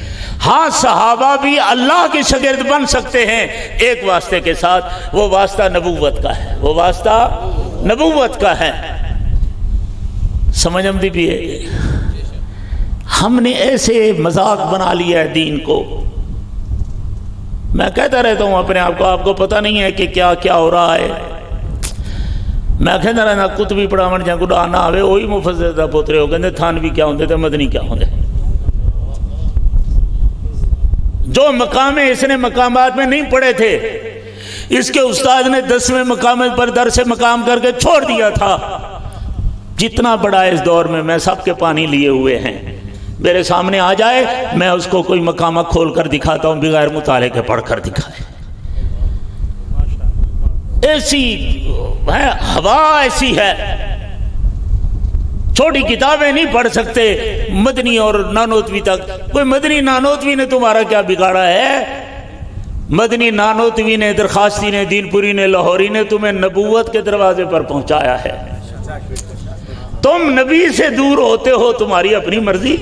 ہاں صحابہ بھی اللہ کے شاگرد بن سکتے ہیں ایک واسطے کے ساتھ، وہ واسطہ نبوت کا ہے، وہ واسطہ نبوت کا ہے۔ سمجھ آمدی بھی ہے؟ ہم نے ایسے مذاق بنا لیا ہے دین کو۔ میں کہتا رہتا ہوں اپنے آپ کو پتہ نہیں ہے کہ کیا کیا ہو رہا ہے. میں کہتا رہنا کتبی پڑھاون جہاں گڈا نہ آوے وہی مفسر دا پوترے ہو کہتے تھانوی کیا ہوندے تے مدنی کیا ہوندے. جو مقام اس نے مقامات میں نہیں پڑھے تھے اس کے استاد نے 10ویں مقام پر درس مقام کر کے چھوڑ دیا تھا. جتنا بڑا اس دور میں سب کے پانی لیے ہوئے ہیں. میرے سامنے آ جائے میں اس کو کوئی مقامہ کھول کر دکھاتا ہوں بغیر مطالعے کے پڑھ کر دکھائے. ایسی ہے ہوا ایسی ہے چھوٹی کتابیں نہیں پڑھ سکتے مدنی اور نانوتوی تک. کوئی مدنی نانوتوی نے تمہارا کیا بگاڑا ہے؟ مدنی نانوتوی نے درخواستی نے دین پوری نے لاہوری نے تمہیں نبوت کے دروازے پر پہنچایا ہے. تم نبی سے دور ہوتے ہو تمہاری اپنی مرضی.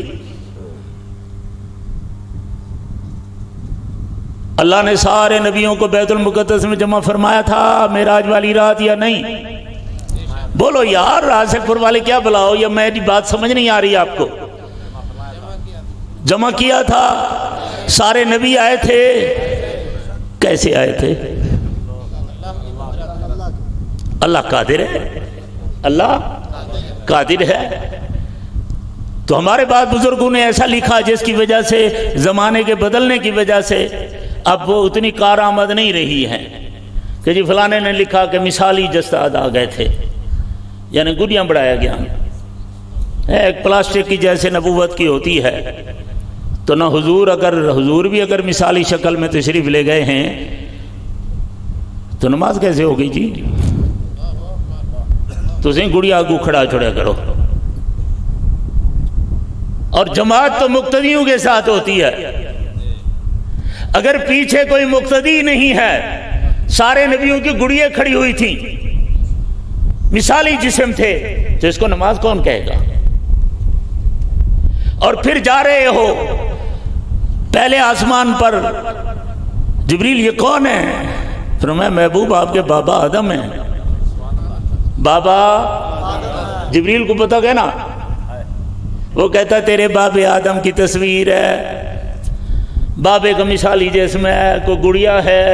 اللہ نے سارے نبیوں کو بیت المقدس میں جمع فرمایا تھا معراج والی رات یا نہیں؟ بولو یار رازقپور والے کیا بلاؤ یا میری بات سمجھ نہیں آ رہی آپ کو؟ جمع کیا تھا. سارے نبی آئے تھے. کیسے آئے تھے؟ اللہ قادر ہے. اللہ قادر ہے. تو ہمارے بعد بزرگوں نے ایسا لکھا جس کی وجہ سے زمانے کے بدلنے کی وجہ سے اب وہ اتنی کارآمد نہیں رہی ہے کہ جی فلانے نے لکھا کہ مثالی جسد آ گئے تھے یعنی گڑیاں بڑھایا گیا. ایک پلاسٹک کی جیسے نبوت کی ہوتی ہے تو نہ حضور بھی اگر مثالی شکل میں تشریف لے گئے ہیں تو نماز کیسے ہوگی جی؟ تو اسے گڑیا کو کھڑا چھوڑا کرو. اور جماعت تو مقتدیوں کے ساتھ ہوتی ہے. اگر پیچھے کوئی مقتدی نہیں ہے سارے نبیوں کی گڑیاں کھڑی ہوئی تھیں مثالی جسم تھے تو اس کو نماز کون کہے گا؟ اور پھر جا رہے ہو پہلے آسمان پر جبریل یہ کون ہے؟ فرمایا محبوب آپ کے بابا آدم ہیں. بابا جبریل کو پتہ کہ نا وہ کہتا تیرے باب آدم کی تصویر ہے. بابے کا مثالی جسم ہے کوئی گڑیا ہے.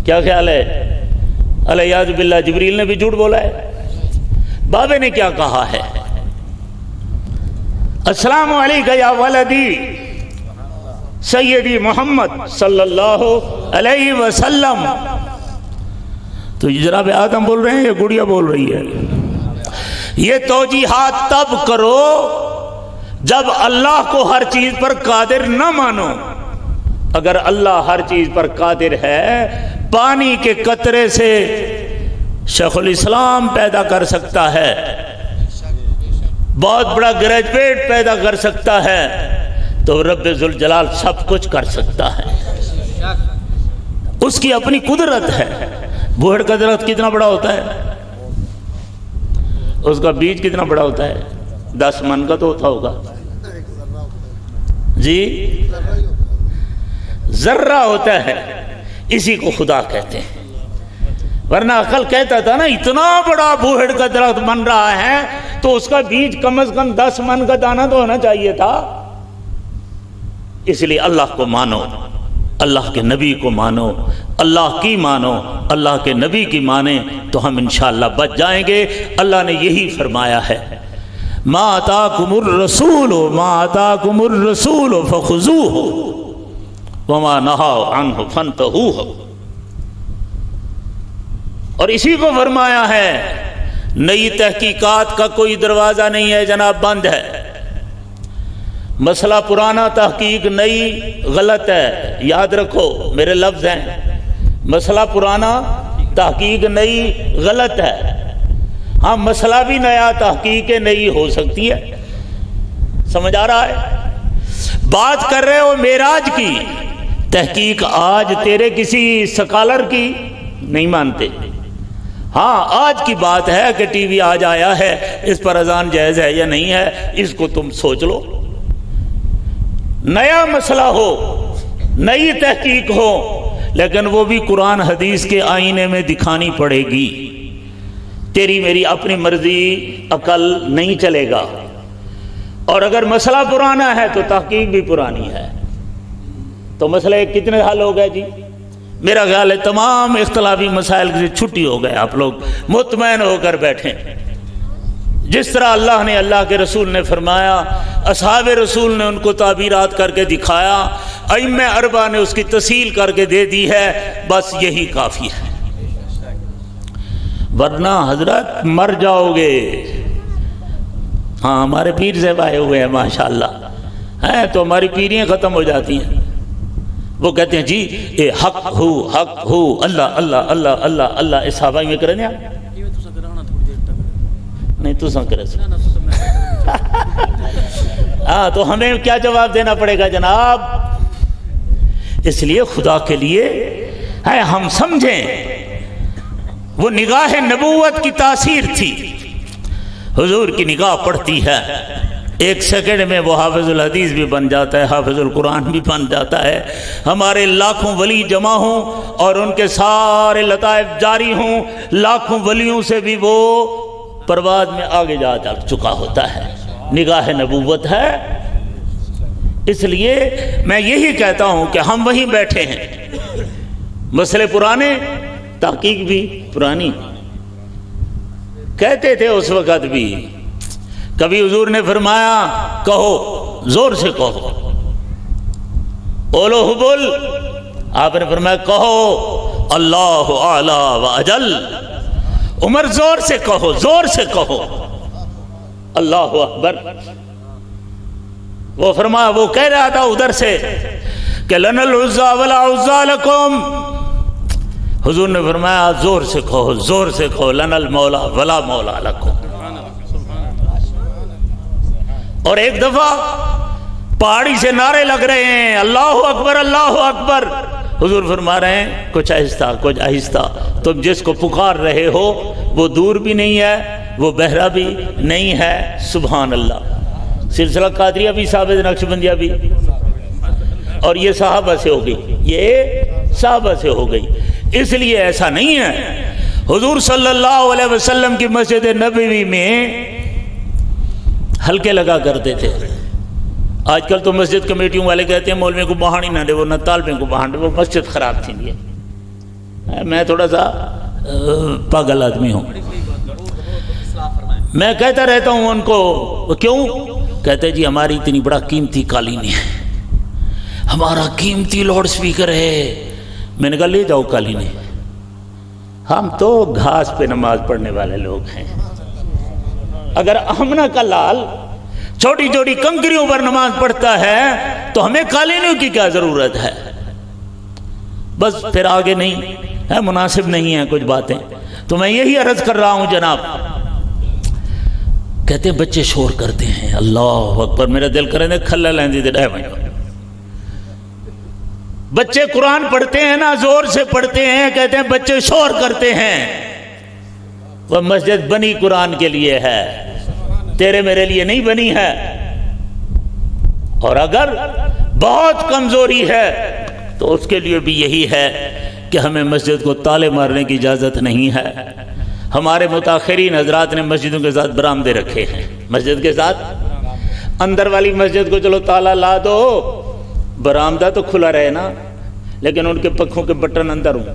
کیا خیال ہے؟ الیاذ باللہ جبریل نے بھی جھوٹ بولا ہے. بابے نے کیا کہا ہے؟ السلام علیکہ یا ولدی سیدی محمد صلی اللہ علیہ وسلم. تو یہ جناب آدم بول رہے ہیں یا گڑیا بول رہی ہے؟ یہ توجیحات تب کرو جب اللہ کو ہر چیز پر قادر نہ مانو. اگر اللہ ہر چیز پر قادر ہے پانی کے قطرے سے شیخ الاسلام پیدا کر سکتا ہے بہت بڑا گریجویٹ پیدا کر سکتا ہے تو رب ذوالجلال سب کچھ کر سکتا ہے. اس کی اپنی قدرت ہے. بوہڑ کا درخت کتنا بڑا ہوتا ہے؟ اس کا بیج کتنا بڑا ہوتا ہے؟ 10 من کا تو ہوتا ہوگا جی. ذرہ ہوتا ہے اسی کو خدا کہتے ہیں. ورنہ عقل کہتا تھا نا اتنا بڑا بوہڑ کا درخت بن رہا ہے تو اس کا بیج کم از کم 10 من کا دانہ تو ہونا چاہیے تھا. اس لیے اللہ کو مانو اللہ کے نبی کو مانو اللہ کی مانو اللہ کے نبی کی مانیں تو ہم انشاءاللہ بچ جائیں گے. اللہ نے یہی فرمایا ہے ما آتاکم الرسول فخذوہ وما نہا عنہ فانتہوہ. اور اسی کو فرمایا ہے نئی تحقیقات کا کوئی دروازہ نہیں ہے جناب بند ہے. مسئلہ پرانا تحقیق نئی غلط ہے. یاد رکھو میرے لفظ ہیں مسئلہ پرانا تحقیق نئی غلط ہے. ہاں مسئلہ بھی نیا تحقیق نئی ہو سکتی ہے. سمجھ آ رہا ہے؟ بات کر رہے ہو معراج کی تحقیق آج تیرے کسی سکالر کی نہیں مانتے. ہاں آج کی بات ہے کہ ٹی وی آج آیا ہے اس پر اذان جائز ہے یا نہیں ہے اس کو تم سوچ لو. نیا مسئلہ ہو نئی تحقیق ہو لیکن وہ بھی قرآن حدیث کے آئینے میں دکھانی پڑے گی. تیری میری اپنی مرضی عقل نہیں چلے گا. اور اگر مسئلہ پرانا ہے تو تحقیق بھی پرانی ہے. تو مسئلے کتنے حل ہو گئے جی؟ میرا خیال ہے تمام اختلافی مسائل سے چھٹی ہو گئے، آپ لوگ مطمئن ہو کر بیٹھیں۔ جس طرح اللہ نے، اللہ کے رسول نے فرمایا، اصحاب رسول نے ان کو تعبیرات کر کے دکھایا، ائمہ اربعہ نے اس کی تفصیل کر کے دے دی ہے، بس یہی کافی ہے، ورنہ حضرت مر جاؤ گے۔ ہاں ہمارے پیر صاحب آئے ہوئے ہیں ماشاءاللہ، ہیں تو ہماری پیریاں ختم ہو جاتی ہیں۔ وہ کہتے ہیں جی اے حق ہو اللہ اللہ اللہ اللہ اللہ، اس صحابہ میں کریں گے نہیں تو سن کرے ہاں، تو ہمیں کیا جواب دینا پڑے گا جناب؟ اس لیے خدا کے لیے ہے ہم سمجھیں، وہ نگاہ نبوت کی تاثیر تھی، حضور کی نگاہ پڑتی ہے، ایک سیکنڈ میں وہ حافظ الحدیث بھی بن جاتا ہے، حافظ القرآن بھی بن جاتا ہے۔ ہمارے لاکھوں ولی جمع ہوں اور ان کے سارے لطائف جاری ہوں، لاکھوں ولیوں سے بھی وہ پرواز میں آگے جا چکا ہوتا ہے، نگاہ نبوت ہے۔ اس لیے میں یہی کہتا ہوں کہ ہم وہیں بیٹھے ہیں، مسئلے پرانے، تحقیق بھی پرانی، کہتے تھے اس وقت بھی۔ کبھی حضور نے فرمایا کہو، زور سے کہو، اولو حبل، آپ نے فرمایا کہو اللہ اعلی و اجل، عمر زور سے کہو، زور سے کہو اللہ اکبر۔ وہ فرمایا، وہ کہہ رہا تھا ادھر سے کہ لنا العزا ولا عزا لکم، حضور نے فرمایا زور سے کہو، زور سے کہو، لنا المولا ولا مولا لکم۔ اور ایک دفعہ پہاڑی سے نعرے لگ رہے ہیں، اللہ اکبر اللہ اکبر، حضور فرما رہے ہیں کچھ آہستہ کچھ آہستہ، تم جس کو پکار رہے ہو وہ دور بھی نہیں ہے، وہ بہرا بھی نہیں ہے، سبحان اللہ۔ سلسلہ قادریہ بھی ثابت، نقشبندیہ بھی، اور یہ صحابہ سے ہو گئی، یہ صحابہ سے ہو گئی۔ اس لیے ایسا نہیں ہے، حضور صلی اللہ علیہ وسلم کی مسجد نبوی میں ہلکے لگا کرتے تھے۔ آج کل تو مسجد کمیٹیوں والے کہتے ہیں مولوی کو بہانی نہ دے، وہ نہ طالبیں کو بہان دے، وہ مسجد خراب تھی لیے۔ میں تھوڑا سا پاگل آدمی ہوں، میں کہتا رہتا ہوں ان کو، کیوں؟ کہتے جی ہماری اتنی بڑا قیمتی قالین ہے، ہمارا قیمتی لاؤڈ سپیکر ہے۔ میں نے کہا لے جاؤ قالین، ہم تو گھاس پہ نماز پڑھنے والے لوگ ہیں، اگر آمنہ کا لال چھوٹی چھوٹی کنکریوں پر نماز پڑھتا ہے تو ہمیں قالینوں کی کیا ضرورت ہے؟ بس پھر آگے نہیں ہے، مناسب نہیں ہیں کچھ باتیں، تو میں یہی عرض کر رہا ہوں جناب۔ کہتے ہیں بچے شور کرتے ہیں، اللہ اکبر، میرا دل کرے دے کھلا لیندی دے ڈائے بھائی۔ بچے قرآن پڑھتے ہیں نا، زور سے پڑھتے ہیں، کہتے ہیں بچے شور کرتے ہیں۔ وہ مسجد بنی قرآن کے لیے ہے، تیرے میرے لیے نہیں بنی ہے۔ اور اگر بہت کمزوری ہے تو اس کے لیے بھی یہی ہے کہ ہمیں مسجد کو تالے مارنے کی اجازت نہیں ہے۔ ہمارے متاخرین حضرات نے مسجدوں کے ساتھ برآمدے رکھے ہیں، مسجد کے ساتھ اندر والی مسجد کو چلو تالا لا دو، برآمدہ تو کھلا رہے نا، لیکن ان کے پنکھوں کے بٹن اندر ہوں،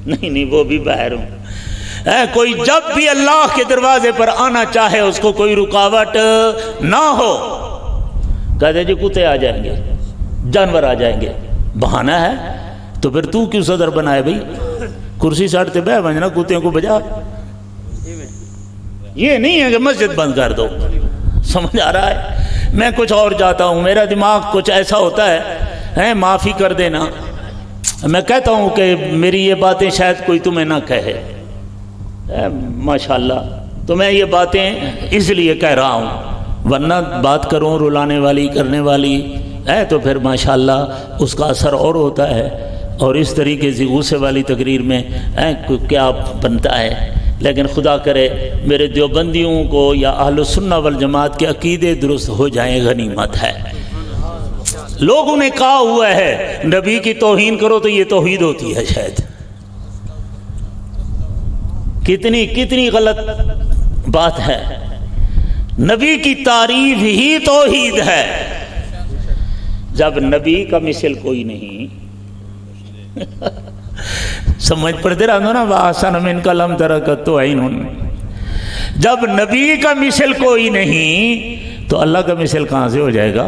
نہیں وہ بھی باہر ہوں۔ کوئی جب بھی اللہ کے دروازے پر آنا چاہے اس کو کوئی رکاوٹ نہ ہو۔ کہتے جی کتے آ جائیں گے، جانور آ جائیں گے، بہانہ ہے تو پھر تو کیوں صدر بنائے بھائی؟ کرسی ساٹتے بے بنجنا کتوں کو بجا، یہ نہیں ہے کہ مسجد بند کر دو۔ سمجھ آ رہا ہے؟ میں کچھ اور جاتا ہوں، میرا دماغ کچھ ایسا ہوتا ہے، معافی کر دینا۔ میں کہتا ہوں کہ میری یہ باتیں شاید کوئی تمہیں نہ کہے، ماشاءاللہ، تو میں یہ باتیں اس لیے کہہ رہا ہوں، ورنہ بات کروں رلانے والی کرنے والی ہے تو پھر ماشاءاللہ اس کا اثر اور ہوتا ہے، اور اس طریقے سے غصے والی تقریر میں کیا بنتا ہے۔ لیکن خدا کرے میرے دیوبندیوں کو یا اہل سنہ والجماعت کے عقیدے درست ہو جائیں، غنیمت ہے۔ لوگوں نے کہا ہوا ہے نبی کی توہین کرو تو یہ توحید ہوتی ہے، شاید کتنی غلط بات ہے۔ نبی کی تعریف ہی توحید ہے، جب نبی کا مثل کوئی نہیں سمجھ پڑتے رہا نا وَأَحْسَنَ مِنْكَ لَمْ تَرَكَتُ عَيْنٌ، جب نبی کا مثل کوئی نہیں تو اللہ کا مثل کہاں سے ہو جائے گا؟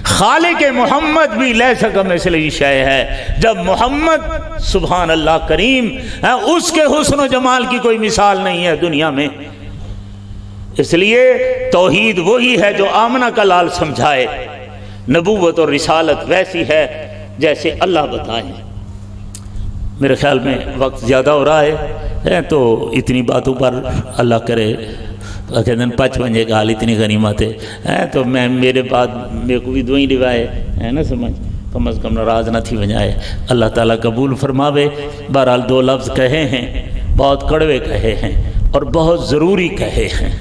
خالق محمد بھی لیس کمثلہ شیء ہے، جب محمد سبحان اللہ کریم ہے اس کے حسن و جمال کی کوئی مثال نہیں ہے دنیا میں۔ اس لیے توحید وہی ہے جو آمنہ کا لال سمجھائے، نبوت اور رسالت ویسی ہے جیسے اللہ بتائے۔ میرے خیال میں وقت زیادہ ہو رہا ہے تو اتنی باتوں پر اللہ کرے کہتے ہیں 55 کا حال اتنی غنیمت ہے تو میں میرے بعد میرے کو بھی دعائیں روائے ہے نا، سمجھ کم از کم ناراض نہ تھی بجائے، اللہ تعالیٰ قبول فرماوے۔ بہرحال 2 لفظ کہے ہیں، بہت کڑوے کہے ہیں اور بہت ضروری کہے ہیں،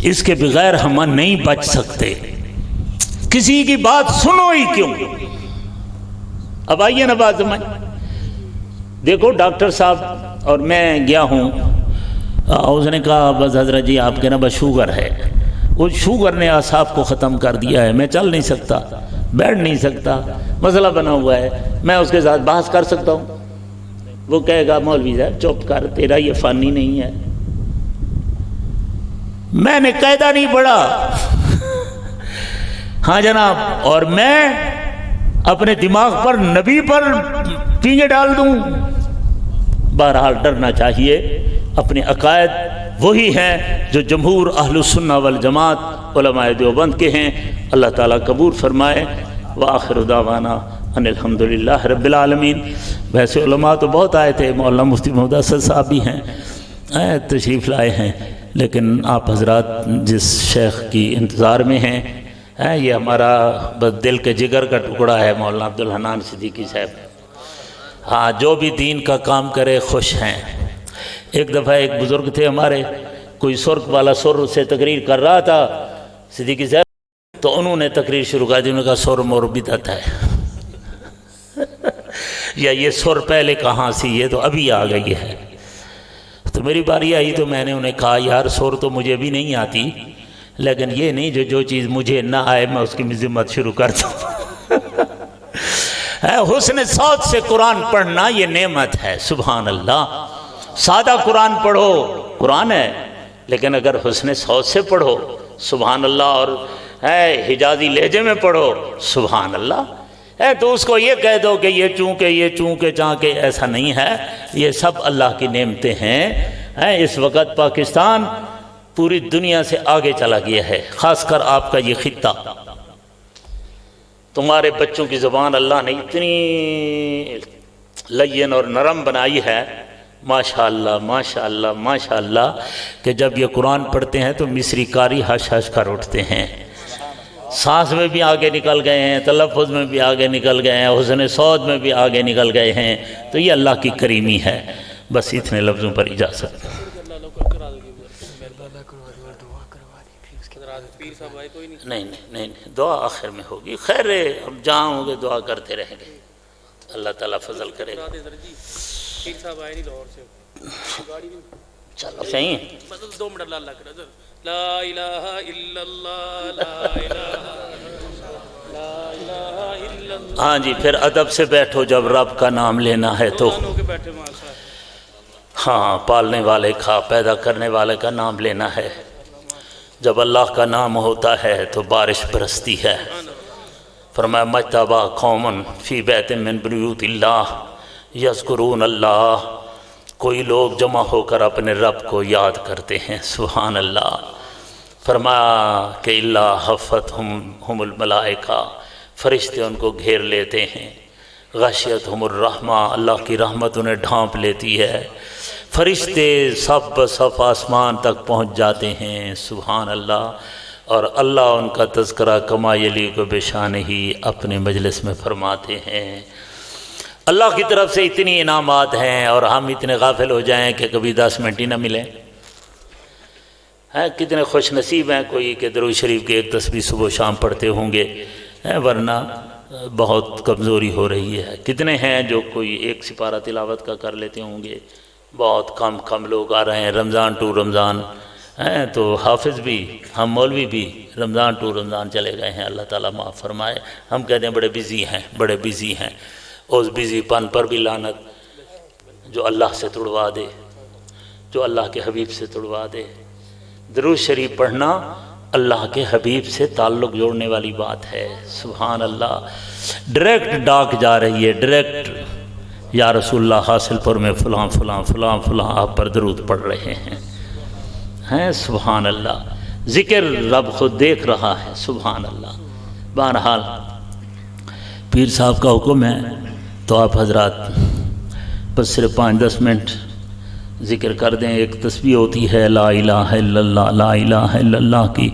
اس کے بغیر ہم نہیں بچ سکتے۔ کسی کی بات سنو ہی کیوں؟ اب آئیے نا بات سمجھ، دیکھو ڈاکٹر صاحب اور میں گیا ہوں، اس نے کہا بس حضرت جی آپ کے نا بس شوگر ہے، وہ شوگر نے اعصاب کو ختم کر دیا ہے، میں چل نہیں سکتا، بیٹھ نہیں سکتا، مسئلہ بنا ہوا ہے، میں اس کے ساتھ بحث کر سکتا ہوں؟ وہ کہے گا مولوی صاحب چپ کر، تیرا یہ فانی نہیں ہے۔ میں نے قاعدہ نہیں پڑھا ہاں جناب، اور میں اپنے دماغ پر نبی پر پینگے ڈال دوں؟ بہرحال ڈرنا چاہیے، اپنے عقائد وہی ہیں جو جمہور اہل السنہ والجماعت علماء دیوبند کے ہیں، اللہ تعالیٰ قبول فرمائے۔ وآخر دعوانا ان الحمدللہ رب العالمین۔ ویسے علماء تو بہت آئے تھے، مولانا مفتی محمود اسد صاحب بھی ہیں، تشریف لائے ہیں، لیکن آپ حضرات جس شیخ کی انتظار میں ہیں، یہ ہمارا بس دل کے جگر کا ٹکڑا ہے، مولانا عبدالحنان صدیقی صاحب، ہاں جو بھی دین کا کام کرے خوش ہیں۔ ایک دفعہ ایک بزرگ تھے ہمارے، کوئی سرخ والا سر سے تقریر کر رہا تھا صدیقی صاحب، تو انہوں نے تقریر شروع کر دی، انہوں نے کہا سر مور بدعت ہے یا یہ سر پہلے کہاں سی، یہ تو ابھی آ گئی ہے۔ تو میری باری آئی تو میں نے انہیں کہا یار سر تو مجھے بھی نہیں آتی، لیکن یہ نہیں جو چیز مجھے نہ آئے میں اس کی مذمت شروع کر دوں۔ حسن صوت سے قرآن پڑھنا یہ نعمت ہے، سبحان اللہ۔ سادہ قرآن پڑھو، قرآن ہے، لیکن اگر حسن صوت سے پڑھو سبحان اللہ، اور حجازی لہجے میں پڑھو سبحان اللہ، تو اس کو یہ کہہ دو کہ یہ چونکہ چانکہ، ایسا نہیں ہے، یہ سب اللہ کی نعمتیں ہیں۔ اس وقت پاکستان پوری دنیا سے آگے چلا گیا ہے، خاص کر آپ کا یہ خطہ۔ تمہارے بچوں کی زبان اللہ نے اتنی لین اور نرم بنائی ہے، ماشاءاللہ ماشاءاللہ ماشاءاللہ، کہ جب یہ قرآن پڑھتے ہیں تو مصری کاری ہش ہش کر اٹھتے ہیں، سانس میں بھی آگے نکل گئے ہیں، تلفظ میں بھی آگے نکل گئے ہیں، حسن صوت میں بھی آگے نکل گئے ہیں، تو یہ اللہ کی کریمی ہے۔ بس اتنے لفظوں پر اجازت۔ نہیں دعا آخر میں ہوگی، خیر ہم جہاں ہوں گے دعا کرتے رہیں گے، اللہ تعالیٰ فضل کرے گا۔ چلو صحیح ہے، 2 منٹ اللہ کرے، لا الہ الا اللہ، لا الہ الا اللہ۔ ہاں جی، پھر ادب سے بیٹھو جب رب کا نام لینا ہے تو، ہاں پالنے والے کا، پیدا کرنے والے کا نام لینا ہے۔ جب اللہ کا نام ہوتا ہے تو بارش برستی ہے۔ فرمایا مجتبا قوم فی بیت من بیوت اللہ یذکرون اللہ، کوئی لوگ جمع ہو کر اپنے رب کو یاد کرتے ہیں، سبحان اللہ۔ فرمایا کہ اللہ حفتہم الملائکہ، فرشتے ان کو گھیر لیتے ہیں، غشیتہم الرحمہ، اللہ کی رحمت انہیں ڈھانپ لیتی ہے، فرشتے صف بصف آسمان تک پہنچ جاتے ہیں، سبحان اللہ، اور اللہ ان کا تذکرہ کما یلیق بشانہ ہی اپنے مجلس میں فرماتے ہیں۔ اللہ کی طرف سے اتنی انعامات ہیں اور ہم اتنے غافل ہو جائیں کہ کبھی 10 منٹ ہی نہ ملیں۔ کتنے خوش نصیب ہیں کوئی کہ درود شریف کی ایک تسبیح صبح و شام پڑھتے ہوں گے، ورنہ بہت کمزوری ہو رہی ہے۔ کتنے ہیں جو کوئی ایک سپارہ تلاوت کا کر لیتے ہوں گے، بہت کم لوگ آ رہے ہیں۔ رمضان ٹو رمضان ہیں تو حافظ بھی ہم مولوی بھی رمضان ٹو رمضان چلے گئے ہیں، اللہ تعالیٰ معاف فرمائے۔ ہم کہتے ہیں بڑے بزی ہیں، اس بزی پن پر بھی لعنت، جو اللہ سے تڑوا دے، جو اللہ کے حبیب سے تڑوا دے۔ درود شریف پڑھنا اللہ کے حبیب سے تعلق جوڑنے والی بات ہے، سبحان اللہ۔ ڈائریکٹ ڈاک جا رہی ہے، ڈائریکٹ، یا رسول اللہ حاصل پور میں فلاں فلاں فلاں فلاں آپ پر درود پڑھ رہے ہیں، سبحان اللہ۔ ذکر رب خود دیکھ رہا ہے، سبحان اللہ۔ بہرحال پیر صاحب کا حکم ہے تو آپ حضرات بس صرف 5-10 منٹ ذکر کر دیں۔ ایک تسبیح ہوتی ہے لا الہ الا اللہ، لا الہ الا اللہ کی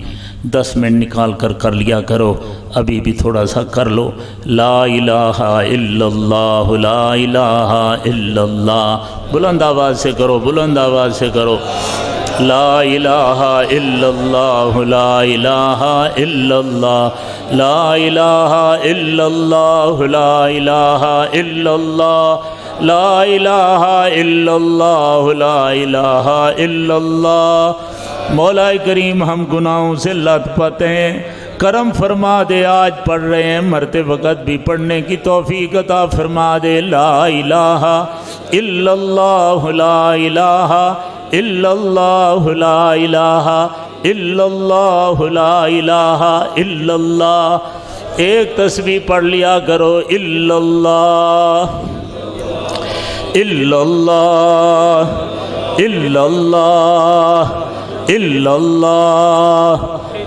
10 منٹ نکال کر لیا کرو، ابھی بھی تھوڑا سا کر لو۔ لا الہ الا اللہ، لا الہ الا اللہ، بلند آواز سے کرو، بلند آواز سے کرو۔ لا الہ الا اللہ، لا الہ الا اللہ، لا الہ الا اللہ، لا الہ الا اللہ، لا الہ الا اللہ، لا الہ الا اللہ۔ مولا کریم ہم گناہوں سے لت پت ہیں، کرم فرما دے، آج پڑھ رہے ہیں مرتے وقت بھی پڑھنے کی توفیق عطا فرما دے۔ لا الہ الا اللہ، لا الہ الا اللہ، لا الہ الا اللہ، لا الہ الا اللہ۔ ایک تسبیح پڑھ لیا کرو، الا اللہ، الا اللہ، الا اللہ، الا اللہ،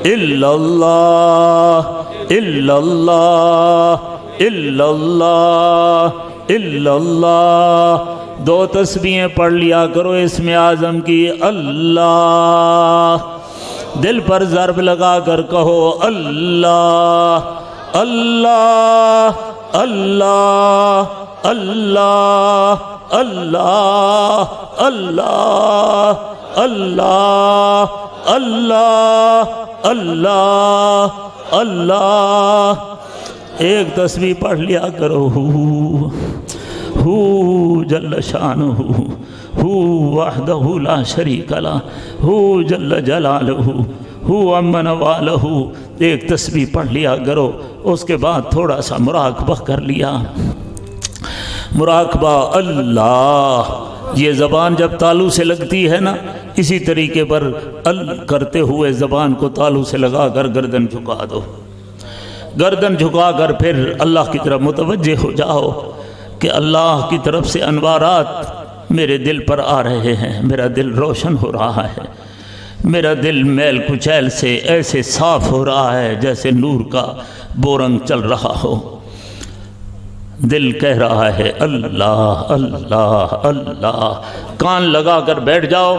الا اللہ، الا اللہ، الا اللہ، الا اللہ۔ 2 تسبیحیں پڑھ لیا کرو اسم اعظم کی، اللہ، دل پر ضرب لگا کر کہو اللہ، اللہ، اللہ، اللہ، اللہ، اللہ، اللہ، اللہ، اللہ، اللہ۔ ایک تسبیح پڑھ لیا کرو، ہو جل شانہ، ہو وحدہ لا شریک لہ، ہو جل جلالہ، ہو امن والہ۔ ایک تسبیح پڑھ لیا کرو، اس کے بعد تھوڑا سا مراقبہ کر لیا۔ مراقبہ اللہ، یہ زبان جب تالو سے لگتی ہے نا، اسی طریقے پر کرتے ہوئے زبان کو تالو سے لگا کر گردن جھکا دو، گردن جھکا کر پھر اللہ کی طرف متوجہ ہو جاؤ کہ اللہ کی طرف سے انوارات میرے دل پر آ رہے ہیں، میرا دل روشن ہو رہا ہے، میرا دل میل کچیل سے ایسے صاف ہو رہا ہے جیسے نور کا بورنگ چل رہا ہو۔ دل کہہ رہا ہے اللہ، اللہ، اللہ۔ کان لگا کر بیٹھ جاؤ،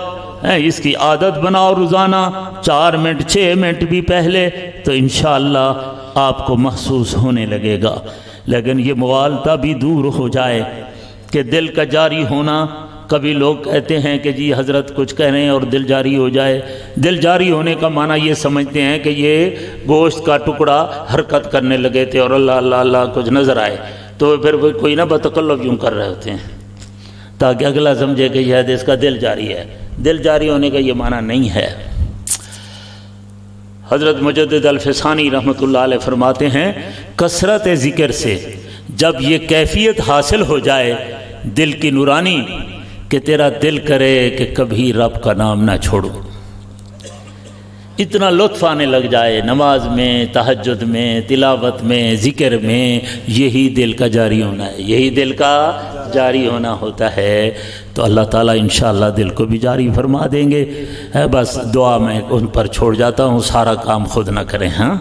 اس کی عادت بناؤ روزانہ 4 منٹ 6 منٹ بھی پہلے، تو انشاءاللہ آپ کو محسوس ہونے لگے گا۔ لیکن یہ موالطہ بھی دور ہو جائے کہ دل کا جاری ہونا۔ کبھی لوگ کہتے ہیں کہ جی حضرت کچھ کہہ رہے ہیں اور دل جاری ہو جائے۔ دل جاری ہونے کا معنی یہ سمجھتے ہیں کہ یہ گوشت کا ٹکڑا حرکت کرنے لگے تھے اور اللہ اللہ اللہ کچھ نظر آئے، تو پھر وہ کوئی نہ بتکلف یوں کر رہے ہوتے ہیں تاکہ اگلا سمجھے کہ یہ اس کا دل جاری ہے۔ دل جاری ہونے کا یہ معنی نہیں ہے۔ حضرت مجدد الفسانی رحمۃ اللہ علیہ فرماتے ہیں، کثرت ذکر سے جب یہ کیفیت حاصل ہو جائے دل کی نورانی کہ تیرا دل کرے کہ کبھی رب کا نام نہ چھوڑو، اتنا لطف آنے لگ جائے نماز میں، تہجد میں، تلاوت میں، ذکر میں، یہی دل کا جاری ہونا ہے، یہی دل کا جاری ہونا ہوتا ہے، تو اللہ تعالیٰ انشاءاللہ دل کو بھی جاری فرما دیں گے۔ بس دعا میں ان پر چھوڑ جاتا ہوں، سارا کام خود نہ کریں۔ ہاں